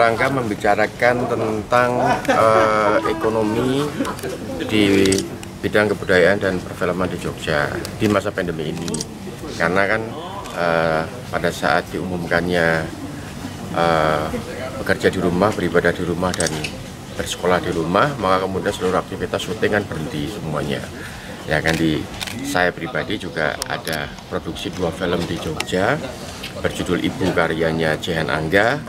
rangka membicarakan tentang ekonomi di bidang kebudayaan dan perfilman di Jogja di masa pandemi ini. Karena kan pada saat diumumkannya bekerja di rumah, beribadah di rumah, dan bersekolah di rumah, maka kemudian seluruh aktivitas syuting kan berhenti semuanya. Ya kan, saya pribadi juga ada produksi 2 film di Jogja berjudul Ibu karyanya Jehan Angga,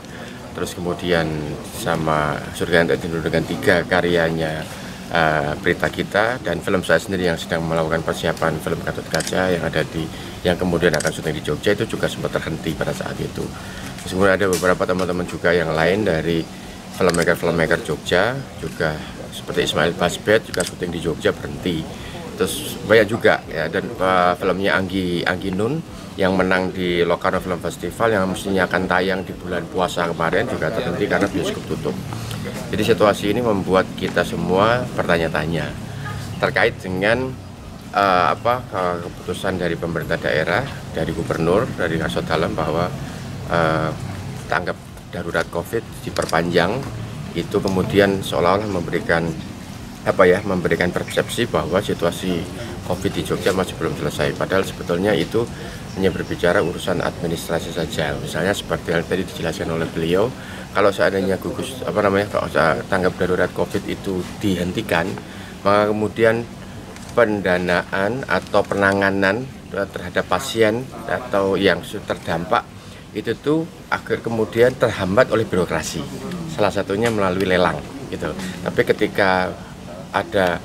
terus kemudian sama Surga yang Tak Tidur dengan 3 karyanya Prita Gita, dan film saya sendiri yang sedang melakukan persiapan film Gatot Kaca yang kemudian akan syuting di Jogja itu juga sempat terhenti pada saat itu. Terus kemudian ada beberapa teman-teman juga yang lain dari filmmaker Jogja juga seperti Ismail Basbet juga syuting di Jogja berhenti. Terus banyak juga ya, dan filmnya Anggi Nun yang menang di Locarno Film Festival yang mestinya akan tayang di bulan puasa kemarin juga terhenti karena bioskop tutup. Jadi situasi ini membuat kita semua bertanya-tanya terkait dengan keputusan dari pemerintah daerah, dari gubernur, dari Kasot Dalam bahwa tanggap darurat COVID diperpanjang. Itu kemudian seolah-olah memberikan persepsi bahwa situasi COVID di Jogja masih belum selesai. Padahal sebetulnya itu hanya berbicara urusan administrasi saja. Misalnya seperti yang tadi dijelaskan oleh beliau, kalau seandainya tanggap darurat COVID itu dihentikan, maka kemudian pendanaan atau penanganan terhadap pasien atau yang terdampak itu tuh agar kemudian terhambat oleh birokrasi. Salah satunya melalui lelang gitu. Tapi ketika ada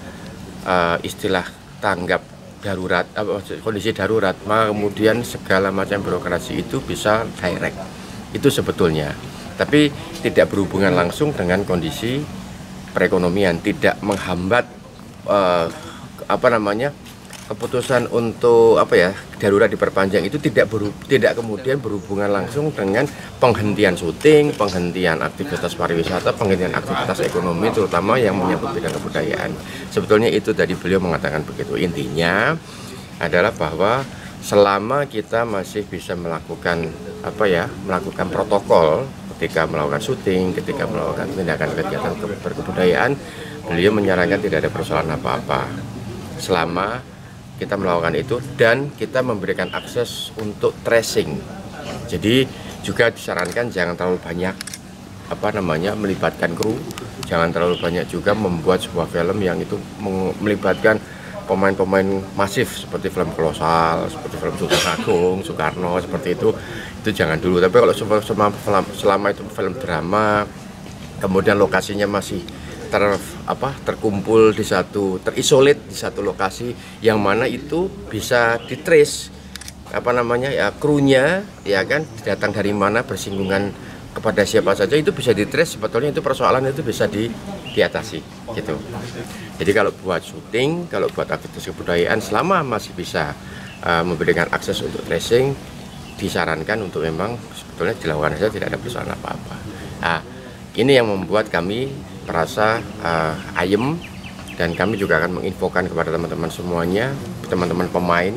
istilah tanggap darurat, kondisi darurat, maka kemudian segala macam birokrasi itu bisa direct. Itu sebetulnya. Tapi tidak berhubungan langsung dengan kondisi perekonomian, tidak menghambat keputusan untuk darurat diperpanjang itu tidak kemudian berhubungan langsung dengan penghentian syuting, penghentian aktivitas pariwisata, penghentian aktivitas ekonomi terutama yang menyangkut bidang kebudayaan. Sebetulnya itu tadi beliau mengatakan begitu. Intinya adalah bahwa selama kita masih bisa melakukan protokol ketika melakukan syuting, ketika melakukan tindakan kegiatan berkebudayaan, beliau menyarankan tidak ada persoalan apa-apa selama kita melakukan itu dan kita memberikan akses untuk tracing. Jadi juga disarankan jangan terlalu banyak melibatkan kru, jangan terlalu banyak juga membuat sebuah film yang itu melibatkan pemain-pemain masif seperti film kolosal, seperti film Sultan Agung, Soekarno, seperti itu jangan dulu. Tapi kalau selama itu film drama, kemudian lokasinya masih terkumpul terisolit di satu lokasi yang mana itu bisa ditrace krunya datang dari mana, bersinggungan kepada siapa saja, itu bisa ditrace. Sebetulnya itu persoalan itu bisa diatasi gitu. Jadi kalau buat syuting, kalau buat aktivitas kebudayaan selama masih bisa memberikan akses untuk tracing, disarankan untuk memang sebetulnya dilakukan saja, tidak ada persoalan apa-apa. Nah, ini yang membuat kami merasa ayem, dan kami juga akan menginfokan kepada teman-teman semuanya, teman-teman pemain